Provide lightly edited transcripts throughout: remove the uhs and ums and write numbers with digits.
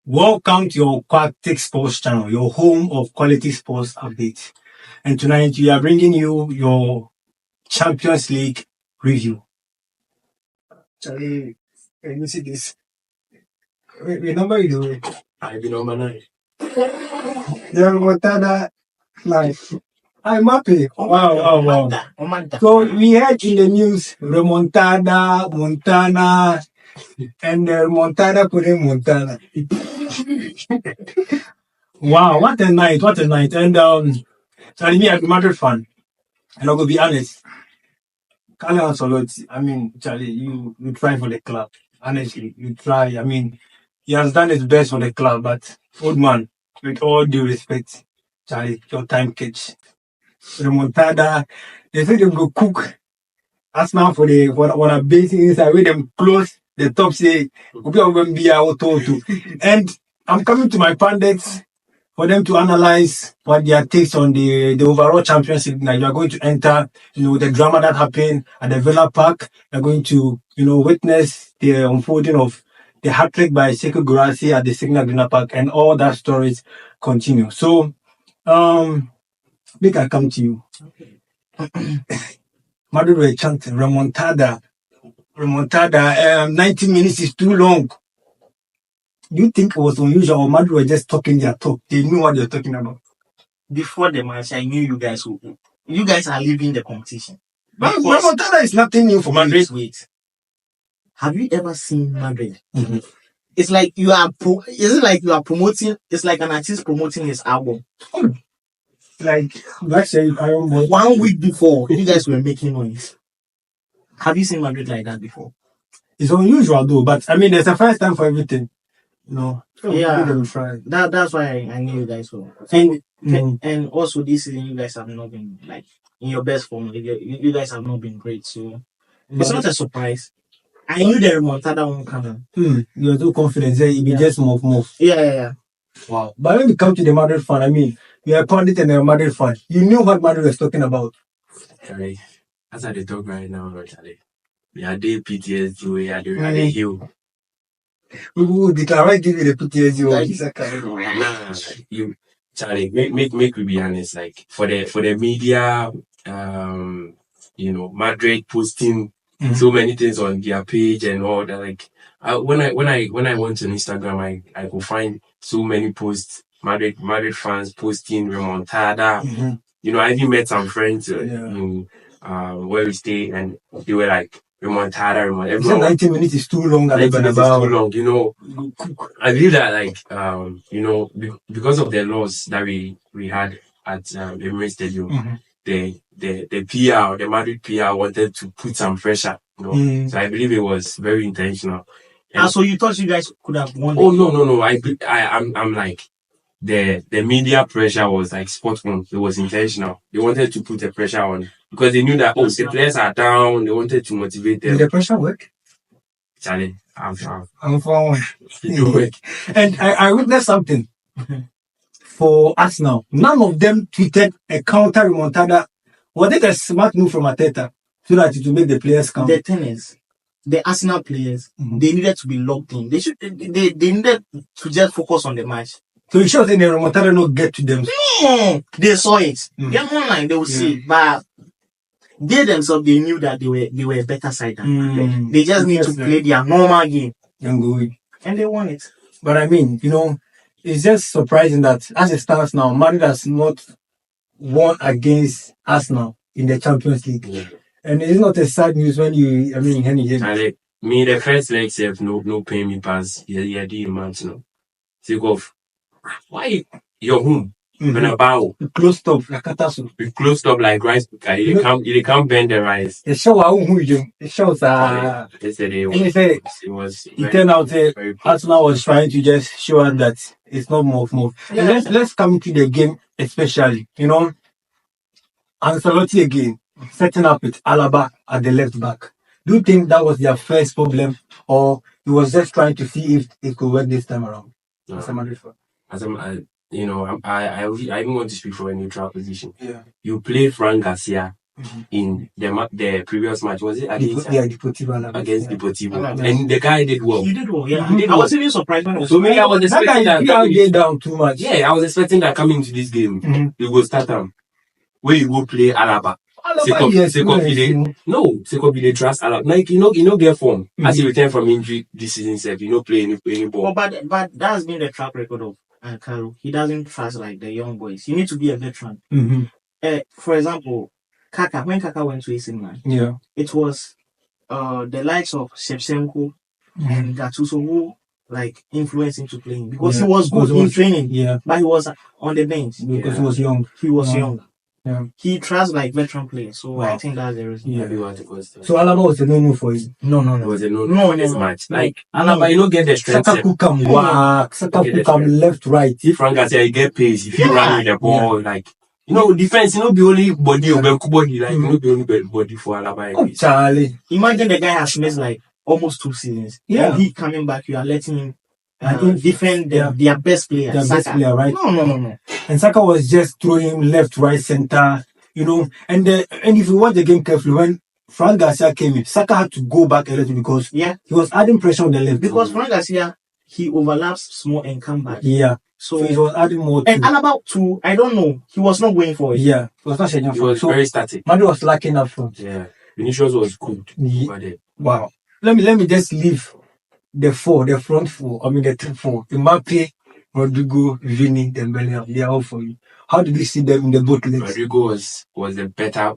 Welcome to your Quactic Sports channel, your home of quality sports updates. And tonight we are bringing you your Champions League review. Charlie, can you see this? Wait, number you do? I be number 9. Yeah, Montada 9. I'm happy. Wow. So we heard in the news, Remontada, Montana, and Montada putting Montana. Wow, what a night. And Charlie, me, I'm a Madrid fan. And I'm going to be honest. Carlo Ancelotti, Charlie, you try for the club. Honestly, you try. He has done his best for the club, but old man, with all due respect, Charlie, your time catch. Remontada, they say they go cook Arsenal for what a base inside, with them close the top say, and I'm coming to my pundits for them to analyze what their takes on the overall championship. Now you are going to enter, the drama that happened at the Villa Park. You're going to, witness the unfolding of the hat-trick by Sekou Guirassy at the Signal Iduna Park, and all that stories continue. So, we can come to you. Madrid were chanting remontada. 90 minutes is too long. Do you think it was unusual or Madrid were just talking their talk? They knew what they're talking about. Before the match, I knew you guys would. You guys are leaving the competition. But remontada is nothing new for Madrid. Wait. Have you ever seen Madrid? Mm-hmm. It's like you are promoting. It's like an artist promoting his album. Like, let's say, 1 week before, you guys were making noise. Have you seen Madrid like that before? It's unusual though, but there's a first time for everything. Yeah. That's why I knew you guys were. And also this season, you guys have not been like in your best form. You guys have not been great, so it's not a surprise. I knew the remontada won't come. You're too confident. It be just move. Yeah. Wow. But when we come to the Madrid fan, you're a pundit and a Madrid fan. You knew what Madrid was talking about. Charlie, as I talk right now, Charlie, we are the PTSD, we are the hill. We will declare give you the PTSD. You, Charlie, make we be honest. Like for the media, Madrid posting so many things on their page and all that. Like when I went on Instagram, I could find so many posts. Madrid fans posting remontada. I even met some friends where we stay, and they were like remontada. 90 minutes is too long. 90 minutes is too long. I believe that because of the loss that we had at Emirates Stadium, the Madrid PR wanted to put some pressure. So I believe it was very intentional. So you thought you guys could have won? Oh no! I'm like. The media pressure was like spot on. It was intentional. They wanted to put the pressure on because they knew that the players are down. They wanted to motivate them. Did the pressure work? Charlie, I'm for one. And I witnessed something for Arsenal. None of them tweeted a counter remontada. Was it a smart move from Arteta so that it would make the players count? The thing is, the Arsenal players, they needed to be locked in. They needed to just focus on the match. So you sure that the remontada not get to them? No, they saw it. They're online, they will see it. But they themselves, they knew that they were a better side than Madrid. They just need to play their normal game. And they won it. But it's just surprising that as it stands now, Madrid has not won against Arsenal in the Champions League. Yeah. And it's not a sad news when me, the first leg said no pay me pass. Yeah, the months no. Take off. Why your home? Bernabéu. We closed up like rice cooker. You can't bend the rice. The show it turned out Arsenal was trying to just show us that it's not move. Yeah. And let's come to the game especially. Ancelotti again setting up with Alaba at the left back. Do you think that was their first problem, or he was just trying to see if it could work this time around? No. I even want to speak from a neutral position. Yeah. You play Frank Garcia in the previous match. Was it against Deportivo against Deportivo? Alaves. And the guy did well. He did well, yeah. He did I was well. even surprised when I was So maybe I was That expecting guy that. get down too much. Yeah, I was expecting that coming into this game, you go start where you go play Alaba. Sekobi trust Alaba. Like you know get form. As he returned from injury this season, you know play any ball. But that's been the track record of Carlo. He doesn't trust like the young boys. You need to be a veteran. For example, Kaka. When Kaka went to AC Milan, it was the likes of Shevchenko and Gattuso who like influenced him to playing because he was good in training, but he was on the bench because he was young. He was young. Yeah. He trusts like veteran players, so I think that's the reason. So Alaba was a no for you. No. It was a no this match. Like Alaba, you don't get the strength. Saka could come left, right. If Frank Garcia, you get pace. If you run with the ball, like defense, be only body or body, like be only body for Alaba. Oh, Charlie! Imagine the guy has missed like almost 2 seasons. Yeah, and he coming back. You are letting him defend their best player. Their best player, right? No. And Saka was just throwing him left, right, center. And if you watch the game carefully, when Frank Garcia came in, Saka had to go back a little because he was adding pressure on the left. Because Frank Garcia, he overlaps small and come back. Yeah. So he was adding more. And Alaba too, I don't know. He was not going for it. Yeah. He was not changing. He was very static. Madrid was lacking up front. Yeah. Vinicius was good. Wow. Let me just leave the front four. I mean the top four. Mbappe, Rodrigo, Vini, Dembele, they are all for you. How did you see them in the both legs? Rodrigo was a better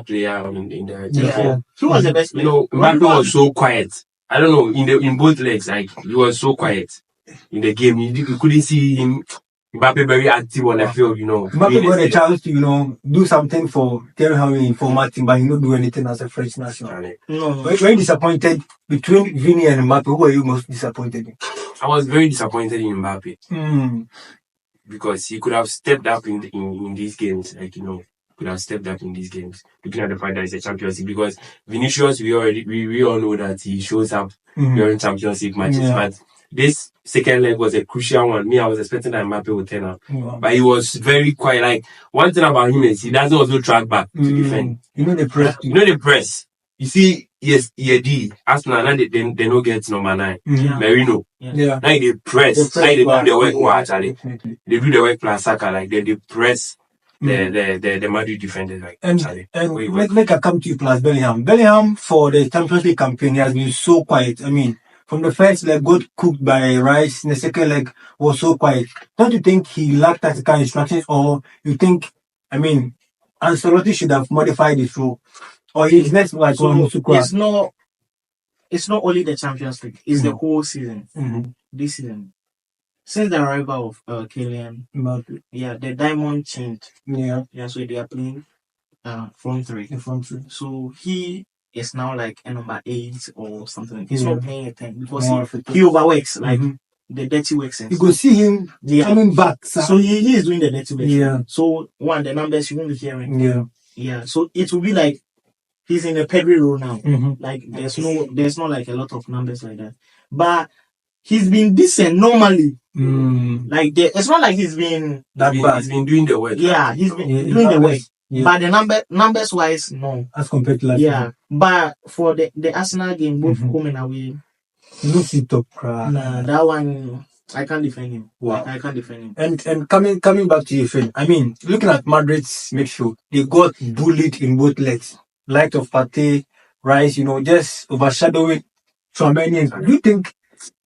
player in the team. He was the best player. Mbappe was so quiet. I don't know, in both legs, like he was so quiet in the game. You couldn't see him. Mbappe very active on the field, Mbappe got a chance to, do something for Thierry Henry for Martin, but he didn't do anything as a French national. No. Were you disappointed between Vini and Mbappe? Who were you most disappointed in? I was very disappointed in Mbappe. Because he could have stepped up in these games, could have stepped up in these games. Looking at the fact that it's a Champions League, because Vinicius, we all know that he shows up during Champions League matches, but this second leg was a crucial one. I was expecting that Mbappe would turn up, but he was very quiet. Like one thing about him is he doesn't also track back to defend. The press. You see, yes, EAD, Arsenal, now they don't get number 9. Merino. Yeah. Now they press. Now they do the work actually. They do the work plus Saka, like they press the Madrid defenders. Like, and make a come to you plus Bellingham. Bellingham for the Champions League campaign he has been so quiet. I mean, from the first leg got cooked by Rice, in the second leg was so quiet. Don't you think he lacked tactical instructions, or you think, Ancelotti should have modified his role? Or his next match it's not only the Champions League, it's the whole season. This season. Since the arrival of Kylian, the diamond changed. So they are playing front three. So he is now like a number 8 or something. He's not playing a 10 because he overworks, like the dirty work. You go see him coming back. So he is doing the dirty work. So the numbers you won't be hearing. So it will be like he's in a Pedri role now. Like there's no like a lot of numbers like that. But he's been decent normally. Like it's not like he's been that bad. He's been doing the work. Yeah, he's been doing the work. But the numbers wise, no. As compared to last year. But for the Arsenal game, both home and away, no sit up. Nah, that one I can't defend him. Wow. I can't defend him. And coming back to your friend, looking at Madrid's midfield, they got bullied in both legs. Light of Partey, Rice, just overshadowing Tchouaméni. Do you think,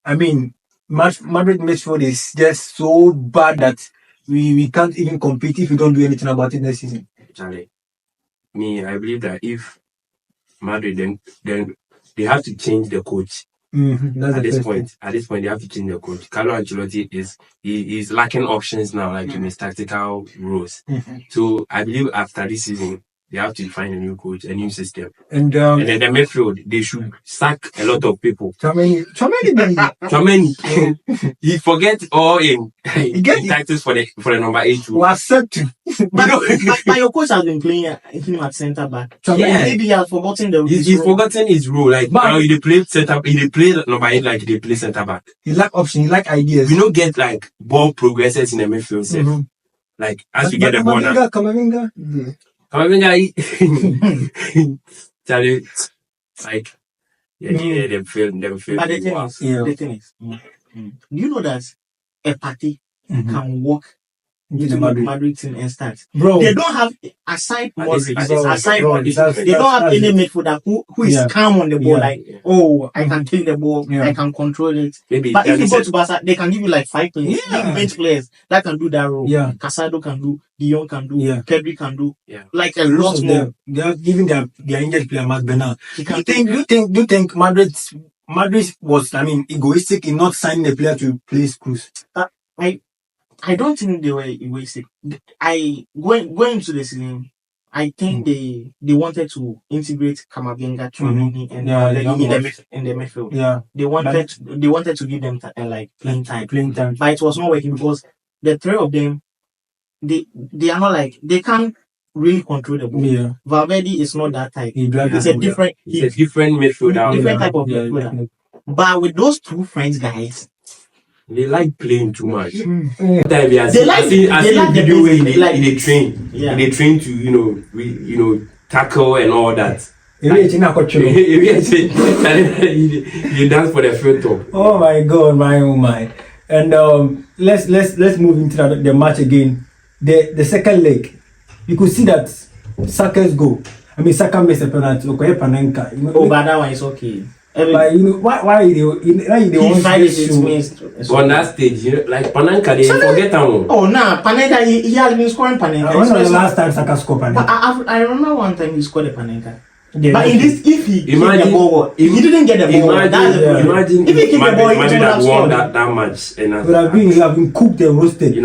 Madrid midfield is just so bad that we can't even compete if we don't do anything about it next season? Charlie, I believe that if Madrid, then they have to change the coach. At this point, they have to change the coach. Carlo Ancelotti is lacking options now, like in his tactical roles. So I believe after this season, they have to find a new coach, a new system. And then the midfield, they should sack a lot of people. Tchouaméni. He forgets all in tactics for the number 8. We accept him. But your coach has been playing him at centre back. Maybe he has forgotten he's forgotten his role. Like now he play number 8 like they play centre back. He lack options, he lack ideas. We don't get like ball progressors in the midfield. Like as we get the ball now. Kamavinga. Camavinga, Charlie, like, them feel. But the thing is, do you know that a party can walk into the Madrid team and start? Bro, they don't have, aside Modric, they they don't have any midfielder who is calm on the ball. Like, I can take the ball, I can control it. Maybe but if you go to Barca, they can give you like 5 players, bench players that can do that role. Yeah. Casado can do, Dion can do, Pedri can do, like a Most lot of more. them, they are giving their English player Mark Bernal. Do you think Madrid was, egoistic in not signing the player to play Cruz? I don't think they were egoistic. Going into the season, I think they wanted to integrate Camavinga, Tchouaméni, in the midfield. Yeah, they wanted to give them playing time. But it was not working because the three of them, they are not like, they can't really control the ball. Yeah. Valverde is not that type. It's a different midfielder. Different type of midfielder. But with those two French guys, they like playing too much. They like video in the train. Yeah. They train to tackle and all that. You dance for the field top. Oh my god, my. And let's move into the match again. The second leg, you could see that Saka's goal. Saka missed a penalty. Okay, Panenka. But that one is okay. But why they want to on that stage, like Panenka, they forget him. Panenka, he has been scoring Panenka. When was the last time Saka scored Panenka? But I remember one time he scored a Panenka. But in this, if he the ball, he didn't get the ball. Imagine if he kicked the ball, Madrid had won that match. Would have been cooked and roasted.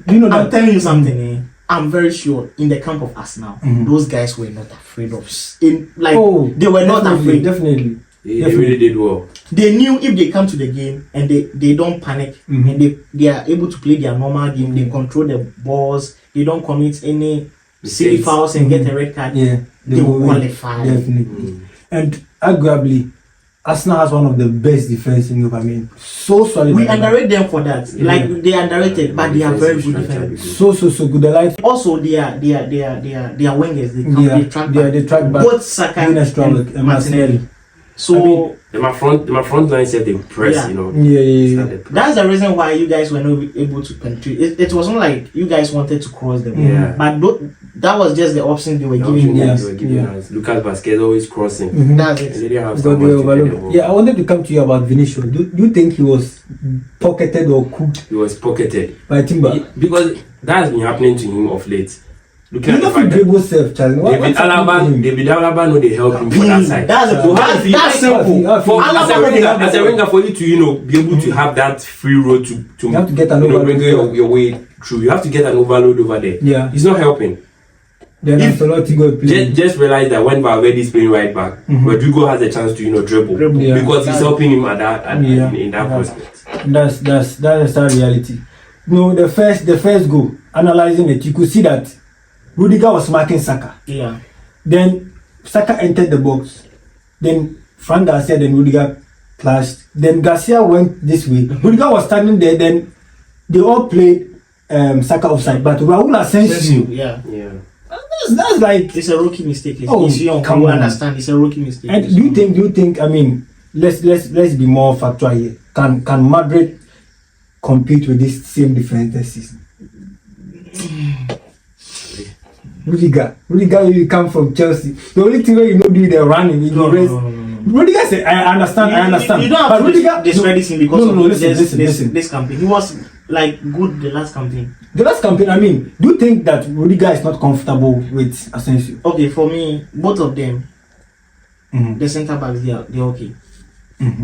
I'm telling you something. I'm very sure in the camp of Arsenal, those guys were not afraid of. They were not afraid. Definitely. They really did well. They knew if they come to the game and they don't panic and they are able to play their normal game, they control the balls, they don't commit any silly fouls and get a red card, they will qualify. Definitely. And arguably, Arsenal has one of the best defense in Europe. So solid. We underrate them for that. They are underrated, but they are very good defenders. So good. Also, they are wingers. They track back. Both Saka and Martinelli. So my front line said they press, That's the reason why you guys were not able to penetrate. It wasn't like you guys wanted to cross the ball, but that was just the option they were giving us. Lucas Vazquez always crossing. That's it. They didn't have someone I wanted to come to you about Vinicius. Do you think he was pocketed or cooked? He was pocketed by Timber because that has been happening to him of late. Looking at the fact that David Alaba know they help him for that side. That's simple. As a winger, for you to be able to have that free road to you have to get an bring your way through. You have to get an overload over there. Yeah, it's not helping. Then just realize that when Valverde is playing right back, Rodrigo has a chance to dribble because he's helping him in that prospect. That's the reality. The first goal, analyzing it, you could see that Rudiger was marking Saka. Yeah. Then Saka entered the box. Then Frank Garcia, then Rudiger clashed. Then Garcia went this way. Rudiger was standing there. Then they all played Saka offside. But Raul Asensio. Yeah. That's like it's a rookie mistake. It's young. Come on, understand? It's a rookie mistake. And do you think? Let's be more factual here. Can Madrid compete with this same defense this season? Rudiger, you come from Chelsea. The only thing where do the running, race. Rudiger said, I understand. You don't have Rudiger discredit him because of this campaign. He was good the last campaign. The last campaign, do you think that Rudiger is not comfortable with Asensio? Okay, for me, both of them, the centre backs, they're okay.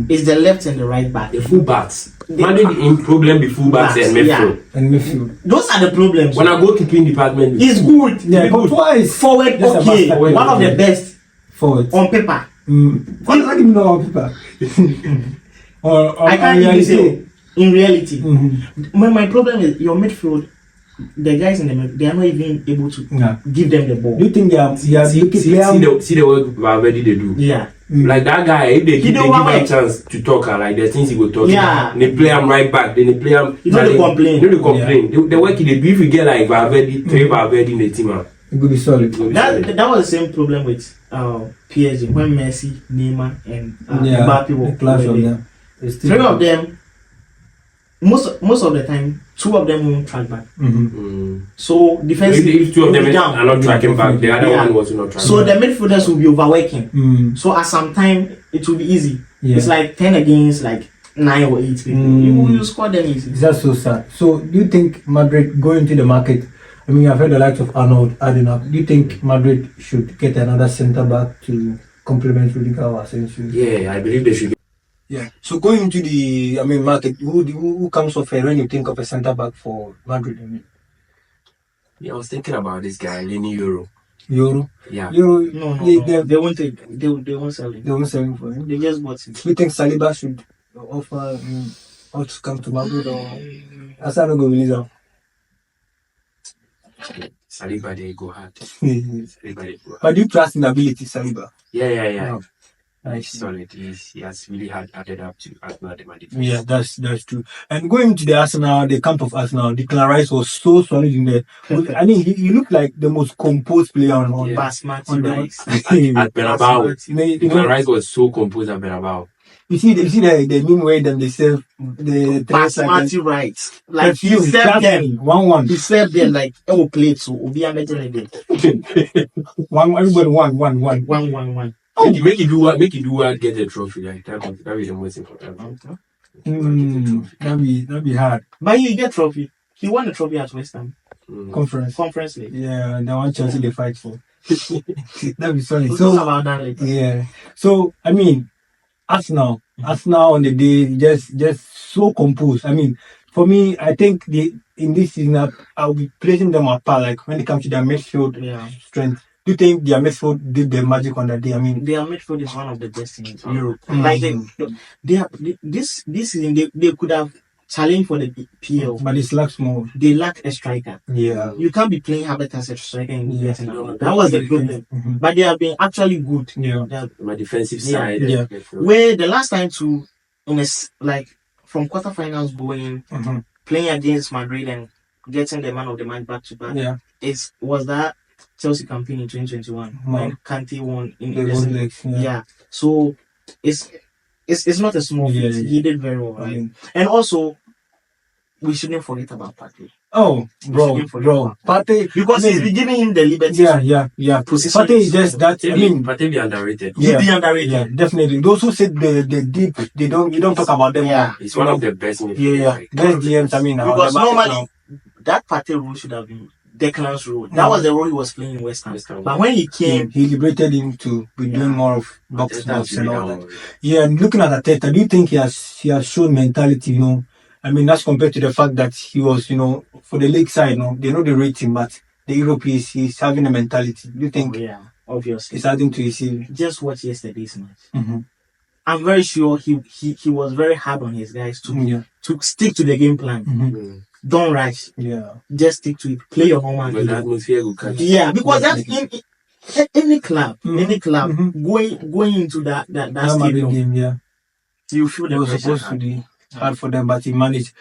It's the left and the right back. The full backs. Madrid in problem the full backs and midfield. Those are the problems. When I go keeping department, it's good. Yeah, but twice forward. Okay, one of the best forward on paper. What does that even know on paper? I can't even say in reality. My problem is your midfield. The guys in the midfield, they are not even able to give them the ball. Do you think they are see the work Valverde they do? Yeah. Like that guy, if they give him a chance to talk, like the things he will talk. Yeah. They play him right back, then they play him. You don't complain. The work they do, if you get like Valverde, three Valverde in the team, It could be solid. That was the same problem with PSG when Messi, Neymar, and Yeah, Mbappe the were clash of there. them. It's still- Three of them, most of the time, two of them won't track back. So defensively, If two of them will be down. are not tracking back, the other one was not tracking. So the midfielders will be overworking. Mm. So at some time it will be easy. Yeah. It's like 10 against like 9 or 8 people. You score them easy. That's so sad. So do you think Madrid going to the market? I mean, I've heard the likes of Arnold adding up. Do you think Madrid should get another centre back to complement Rudiger or Asensio? Yeah, I believe they should. Yeah. So going into the market, who comes off when you think of a centre back for Madrid? I mean, Yeah, I was thinking about this guy, Lenny Euro. Euro. Yeah. Euro. No. They won't take. They won't sell him. They won't sell him for him. They just bought him. We think Saliba should offer or to come to Madrid or Asano go release him. Saliba, they go hard. Saliba, they go hard. But do you trust in the ability, Saliba? Yeah. Nice. He's solid. He has really added up to Arsenal defense. Yeah, that's true. And going to the camp of Arsenal, Declan Rice was so solid in there. I mean, he looked like the most composed player on Basmati Rice. At Bernabéu. Declan Rice was so composed at Bernabéu. You see the meme where they serve the Basmati Rice. Like he perfume, served them. 1-1. He served them like plate so Obi Ahmed again. Everybody 1-1. 1-1-1. Make it do what? Get the trophy. Like that be the most important. That'd be hard. But he get trophy. He won the trophy at West Ham. Conference League. Yeah, the one Chelsea they fight for. That'd be solid. We'll So talk about that later. yeah. So I mean, Arsenal on the day just so composed. I mean, for me, I think in this season I'll be placing them apart. Like when it comes to their midfield strength. Do you think their midfield did the magic on that day? I mean, their midfield is one of the best in Europe. Like this season, they could have challenged for the PL, but it lacks more. They lack a striker. Yeah, you can't be playing Havertz as a striker and getting out. That was the problem. But they have been actually good. Yeah, my defensive side. Yeah, where the last time from quarterfinals going playing against Madrid and getting the man of the match back to back. Yeah, was that Chelsea campaign in 2021 when Kante won in the legs. Yeah, so it's not a small feat. He did very well, right? And also, we shouldn't forget about Partey. Oh, bro, Partey, because he's been giving him the liberty. Yeah. Partey is just that. I mean, Partey be underrated. He be underrated. Yeah, definitely. Those who said the deep, you don't talk about them. Yeah, it's one of the best. Best DMs. I mean, because normally that Partey role should have been Declan's role. That was the role he was playing in West Ham. But when he came, he liberated him to be doing more of box and all that. Yeah, and looking at Arteta, do you think he has shown mentality? You know, I mean, that's compared to the fact that he was, for the league side, they know the rating, but the Europe he's having a mentality. Do you think? Obviously, he's adding to his CV. Just watch yesterday's match. I'm very sure he was very hard on his guys to stick to the game plan. Don't rush. Yeah. Just stick to it. Play your normal game. Yeah, because that's in any club. Any club going into that stadium game. Yeah. You feel it was supposed to be hard for them, but he managed.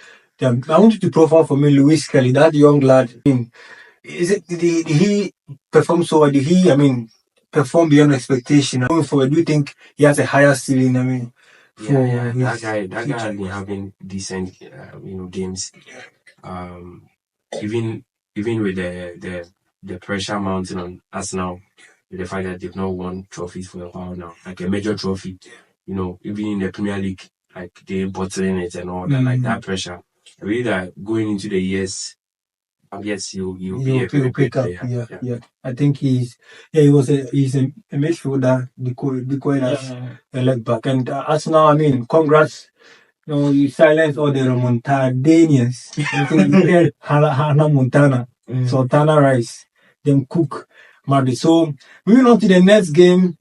I want you to profile for me Luis Kelly, that young lad. Did he perform so well? Did he, perform beyond expectation? Going forward, do you think he has a higher ceiling? I mean, that guy has been having decent, games. Even with the pressure mounting on us now, with the fact that they've not won trophies for a while now, like a major trophy, even in the Premier League, like they bottling it and all that, like that pressure. I believe that going into the years, yes, he'll be a very great player. Yeah. I think he's a midfielder, the leg back, and Arsenal. Congrats. You silence all the Remontadanians. You Hannah Montana, Sultana Rice, them cook Madrid. So moving on to the next game,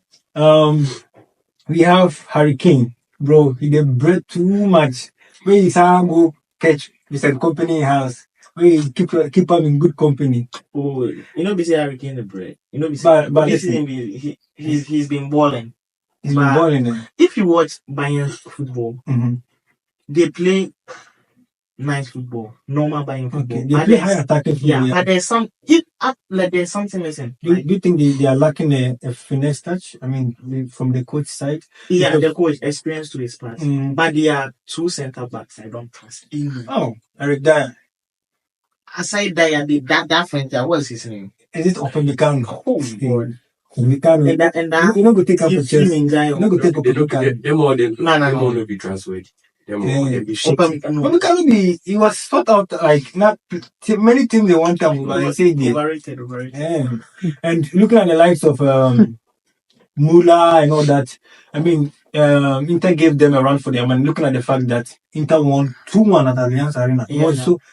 we have Hurricane. Bro, he did bread too much. Where is go catch Vincent Company house? We keep him in good company. Oh, busy Hurricane the bread. But he's been balling. He's been balling. If you watch Bayern football, they play nice football, normal Bayern football. Okay, they play high attacking football. Yeah, but there's something missing. Do you think they are lacking a finesse touch? I mean, from the coach side? Yeah, Because- the coach experience to his part. But they are two center backs. I don't trust. Oh, Eric Dyer. Aside that French guy, what's his name? Is it Opemecano? Oh God. Opemecano. And that You know, go take up a chest. team guy. You know, go take up a Opemecano. Them all them No. will be transferred. Them all they be shit. Opemecano he was thought out like not many teams they want him, but they say they Overrated. yeah. And looking at the likes of Mula and all that, I mean, Inter gave them a run for their money. Looking at the fact that Inter won 2-1 at Allianz Arena, it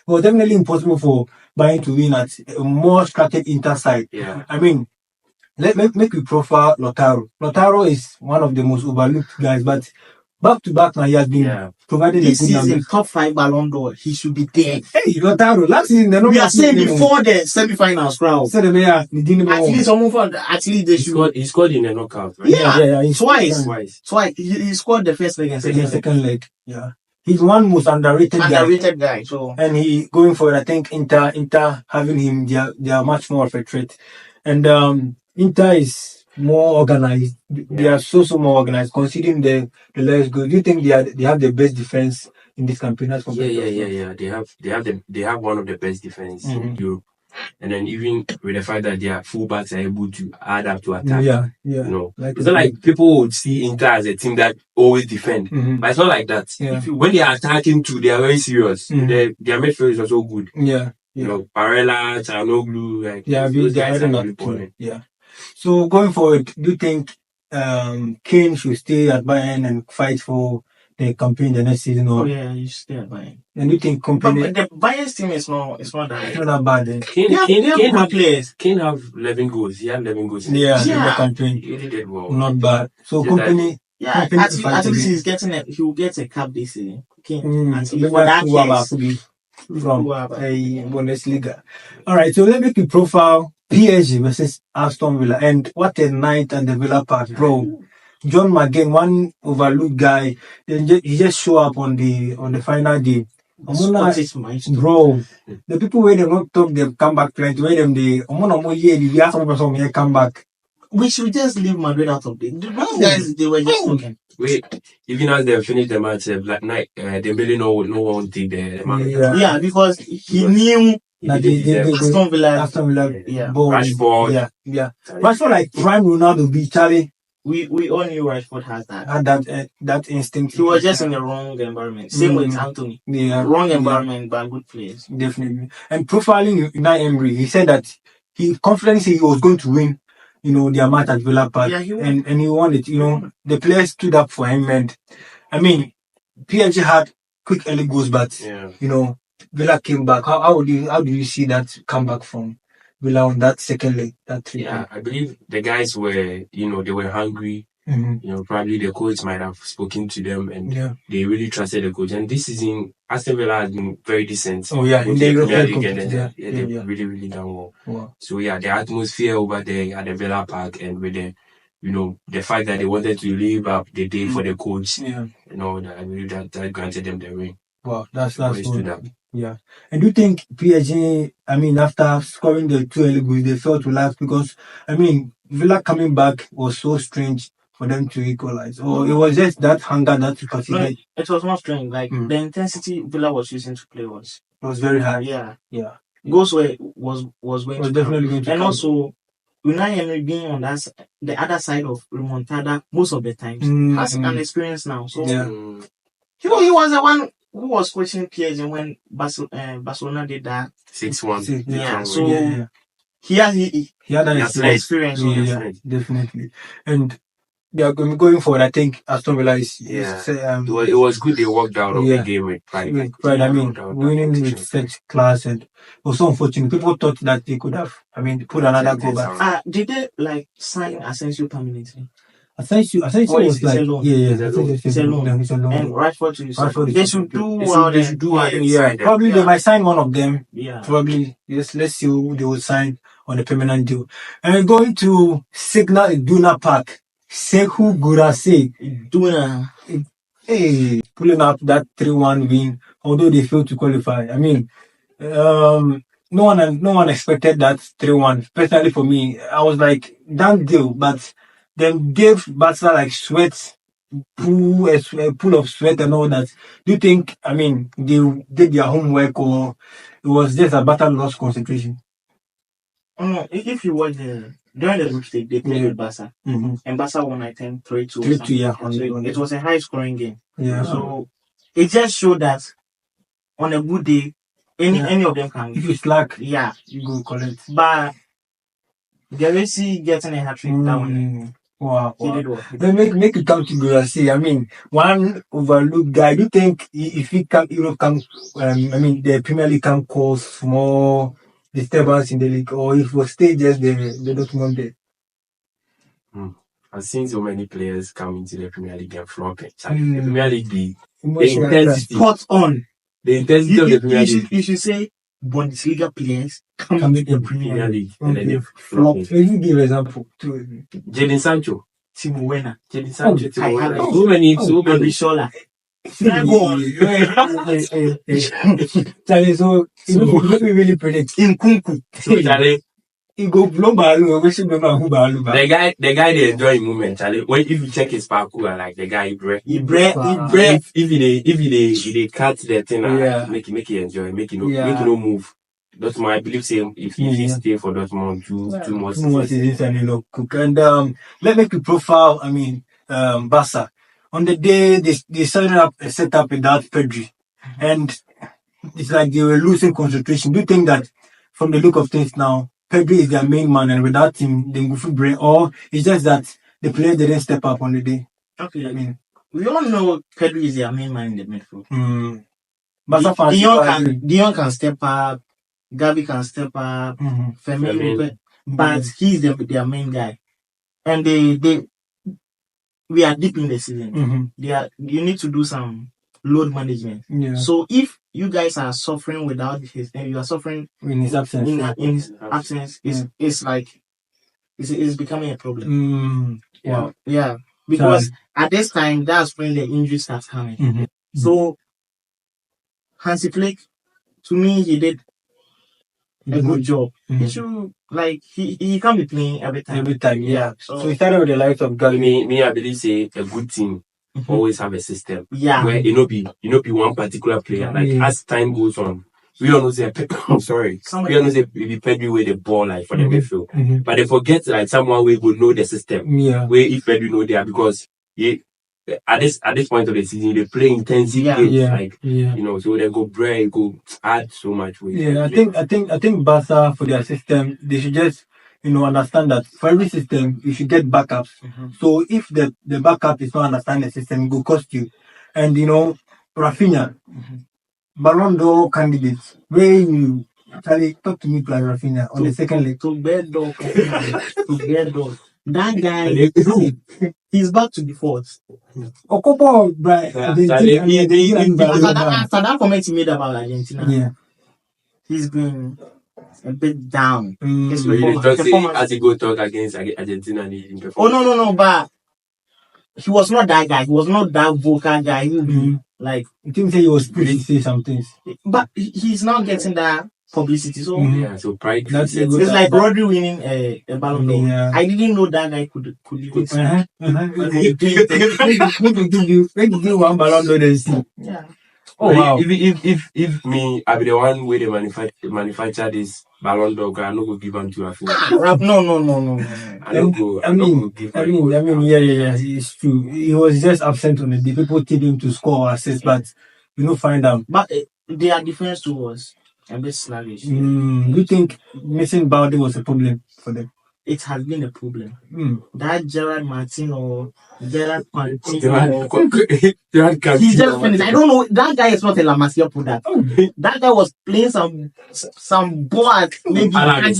was definitely impossible for Bayern to win at a more scattered Inter side. Yeah. I mean, make we profile Lautaro. Lautaro is one of the most overlooked guys, but back to back now he has been providing this a good season number. top 5 Ballon d'Or. He should be there. Hey, Lautaro, last season We are saying before the semifinals crowd. So they At least they should. He scored in a knockout, right? Yeah. Twice. He scored the first leg and second leg. Yeah. He's one most underrated guy. So and he going for it, I think Inter having him, they are much more of a threat. And Inter is more organized. They are so more organized, considering the less good. Do you think they have the best defense in this campaign? Yeah. They have one of the best defense in Europe. And then even with the fact that their fullbacks are able to add up to attack. Yeah. You know, it's not like people would see Inter as a team that always defend. But it's not like that. Yeah. When they are attacking too, they are very serious. Their midfield is also good. Yeah. You know, Barella, Çalhanoğlu, like those guys are really balling. Yeah. So going forward, do you think Kane should stay at Bayern and fight for the campaign the next season? Or he should stay at Bayern. And do you think company? But the Bayern team is not that bad. Then. Kane have players. Kane have 11 goals. He had 11 goals. In the campaign. He really did well. Not bad. So Just company. At least he will get a cup this season. Kane. From Bundesliga. All right, so let me profile PSG versus Aston Villa, and what a night at the Villa Park, bro. John McGinn, one overlooked guy, he just show up on the final day. Bro, the people where they not talk them come back plenty, where them they ask some person come back. We should just leave Madrid out of it. Guys, they were just talking. Wait, even as they finished the match, like night, Dembele no one take the match. Yeah, because he knew that Aston Villa, Rashford. Yeah. Rashford like prime Ronaldo be Charlie. We all knew Rashford has that. Had that instinct. He was just in the wrong environment. Same with Anthony. Yeah. Wrong environment, but good players. Definitely. And profiling Unai Emery, he said that he confidently said he was going to win, their match at Villa Park. Yeah, he won. And he won it. The players stood up for him. And I mean, PSG had quick early goals, but Villa came back. How do you see that comeback from Villa on that second leg? I believe the guys were, they were hungry. Probably the coach might have spoken to them and they really trusted the coach. And this season, Aston Villa has been very decent. Oh yeah, in the European Cup. They've really done well. Wow. So the atmosphere over there at the Villa Park and with the, the fact that they wanted to live up the day for the coach, I believe that granted them the win. Wow, that's good. Yeah. And do you think PSG, after scoring the 2 early goals, they felt relaxed? Because, Villa coming back was so strange for them to equalize. Or it was just that hunger that you considered? It was not strange. Like, the intensity Villa was using to play was very high. Yeah. Goals was going to definitely going to and also, Unai Emery being on the other side of remontada most of the times has an experience now. So, he was the one who was coaching PSG when Barcelona did that 6-1. Yeah, so he had that experience. Yeah, definitely. And going forward, I think Aston Villa is. It was good they walked out of the game with pride. Winning with such class, and it was so unfortunate. People thought that they could have, put another goal back. Did they sign Asensio permanently? Asensio was like, it's a loan. And Rashford, they should do probably they might sign one of them. Yeah. Probably, let's see who they will sign on the permanent deal. And we're going to Signal Iduna Park. Sekou Guirassy. Iduna. pulling up that 3-1 win, although they failed to qualify. I mean, no one expected that 3-1, especially for me. I was like, done deal, but then gave Barca like sweat, pool of sweat and all that. Do you think, I mean, they did their homework or it was just a battle lost concentration? If you watch during the group stage, they played with Barca, and Barca won, I think, 3-2. 3-2, yeah. So it was a high scoring game. Yeah. So it just showed that on a good day, any of them can. If you slack, yeah, you go collect. But Gareci getting a hat trick that one. Wow. He did what? Then make it come to Gareci. I mean, one overlooked guy. Do you think if he can, the Premier League can cause more disturbance in the league, or if we stay just the Dortmund there? I've seen so many players come into the Premier League and flop it. The Premier League, the intensity. Spot on. The intensity of the Premier League. You should say Bundesliga players come into the Premier League. And then they flop. You give an example. Jadon Sancho. Timo Werner. Jadon Sancho. Timo Werner. So many. Bishola. Charlie, so let me really predict in Kunku. So Charlie, he go blow balu. We should know who balu. The guy, they enjoy movement. Charlie, when if you check his parkour, like the guy, he breath. If they cut the thing, make it enjoy, make it no move. That's my I believe. Same if he stay for Dortmund two more seasons and cook. And let me profile. I mean, Barca. On the day they set up without Pedri, and it's like they were losing concentration. Do you think that from the look of things now, Pedri is their main man, and without him, they go for brain, or it's just that the players didn't step up on the day? Okay, I mean, we all know Pedri is their main man in the midfield. But Dion can step up, Gavi can step up, Firmino, but he's their main guy, and we are deep in the season. You need to do some load management. Yeah. So if you guys are suffering without his, and you are suffering in his absence, it's like it's becoming a problem. Wow. Yeah. Because at this time, that's when the injuries start coming. So Hansi Flick, to me, he did a good job. He should, like, he can't be playing every time. Yeah. So he started with the likes of Gavi. Me, I believe say a good team always have a system. Yeah. Where you know be one particular player. Like as time goes on, we all know say we all know say we Pedri with the ball like for the midfield. But they forget like someone we would know the system. Yeah. Where if Pedri know there because at this point of the season they play intensive games you know, so they go add so much weight. Yeah, I think Barca for their system they should just understand that for every system you should get backups. So if the backup is not understand the system, it will cost you. And Rafinha, Ballon d'Or candidates. Where you Charlie, talk to me like Rafinha on the second leg. To bed dog. That guy, he's back to default. Okopo, right? After that comment he made about Argentina, he's been a bit down. As he go talk against Argentina, no, but he was not that guy. He was not that vocal guy. Like, I think he was pretty to say some things, but he's not getting that publicity. So so pride. It's like Rodri winning a Ballon d'Or. Yeah. I didn't know that guy could Make you one Ballon d'Or then see. Yeah. Oh wow. If me, I be the one where they manufacture this Ballon d'Or, I no go give them to Africa. No. I mean, yeah, it's true. He was just absent on the day. People told him to score or assist, but find out. But their defense too was a bit sluggish. Do you think missing Balde was a problem for them? It has been a problem. That Gerard Martin or Gerard Martin, he just finished. I don't know. That guy is not a La Masia product. That guy was playing some ball, maybe like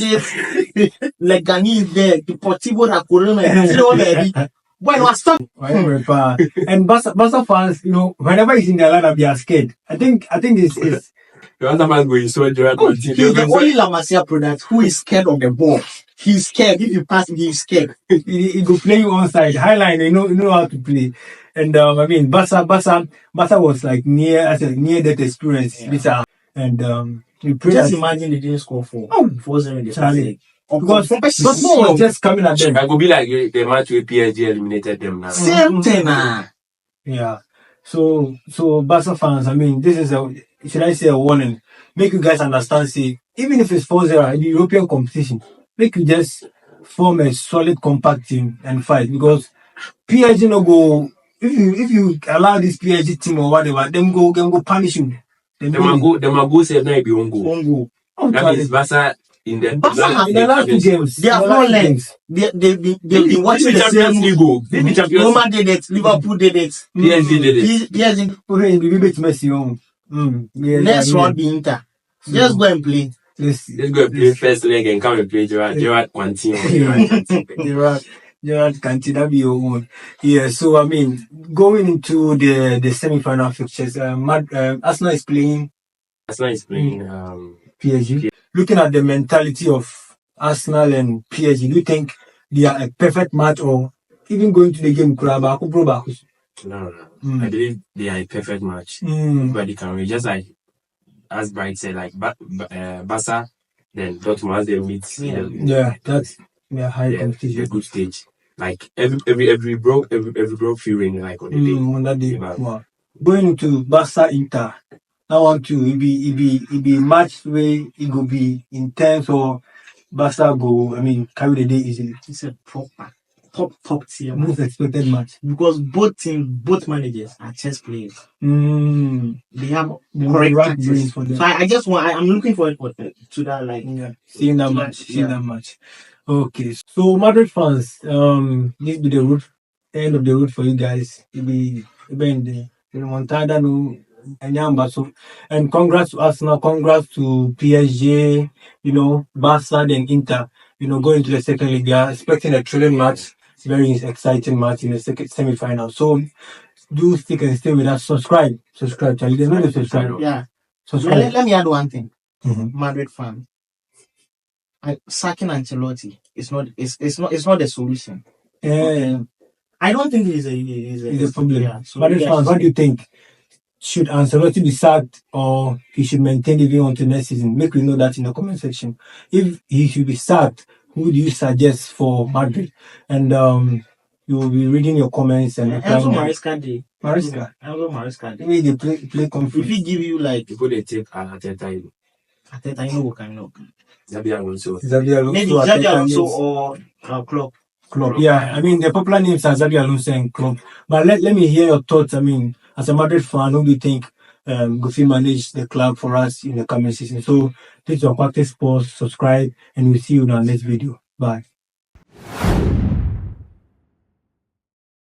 Ghanese there, Deportivo da Corona, Boy, it was tough. And Barca fans, whenever he's in the lineup, they are scared. I think it's the other man going so Gerard Martin. He's the only La Masia product who is scared of the ball. He's scared. If you pass him, he's scared. He go play you on side. Highline, you know how to play. And I mean, Barca was like near that experience. Yeah. And we pray Just that imagine they didn't score 4-0 in the Charlie. first leg. Because Because Dortmund was just coming at them. I could be like the match where PSG eliminated them now. same thing. Yeah. So Barca fans, I mean, this is a warning. Make you guys understand, see, even if it's 4-0 in the European competition, make you just form a solid compact team and fight, because PSG no go, if you allow this PSG team or whatever, them go punish you. Them a go save now be on goal. One goal. That means Barca in the last two games, They have not learned. They've been watching the same league. Maybe Champions Roma did it, Liverpool did it, PSG did it. PSG. okay, we beat Messi on. Yeah, Next round be Inter. Just go and play. Let's Let's go and play first leg and come and play Gerard Quantin. Gerard Kanti, that be your own. Yeah, so I mean, going into the semi-final fixtures, Arsenal is playing PSG. Looking at the mentality of Arsenal and PSG, do you think they are a perfect match, or even going to the game, No. I believe they are a perfect match. Everybody can win. Just like as Bright said, like Barca, then Dortmund as they meet. Yeah, that's high competition. A good stage. Like every broke feeling like on the day. On that day. Wow. Going into Barca Inter, that one too, it be match where it go be intense, or Barca go, I mean, carry the day easily. It's a proper top tier Most expected match. because both managers are chess players. They have The correct right tactics. brains for them. So I'm looking forward to that. Like, Seeing that match. Okay, so Madrid fans, this be the end of the road for you guys. It be in the remontada no. And congrats to Arsenal, congrats to PSG, Barca and Inter, going to the second league. We are expecting a thrilling match, very exciting match in the second semi-final. So do stick and stay with us. Subscribe, Charlie. There's no subscribe. yeah. Subscribe. Let me add one thing. Mhm. Madrid fan, sacking Ancelotti is not the solution. Yeah, I don't think he's it's a problem. Yeah, so Madrid yeah, fans, what do you think? Should Ancelotti be sacked, or he should maintain even until next season? Make me know that in the comment section. If he should be sacked, who do you suggest for Madrid? And you will be reading your comments and Enzo replying. Maresca. Maybe they play If confident. he give you like People they take Arteta. Ateta, you know what kind of Xabi Alonso. maybe Xabi Alonso or Klopp. Klopp. Yeah, I mean, the popular names are Xabi Alonso and Klopp. But let me hear your thoughts. I mean, as a Madrid fan, who do you think Goofy manage the club for us in the coming season? So, this is your Practice Sports. Subscribe, and we'll see you in our next video. Bye.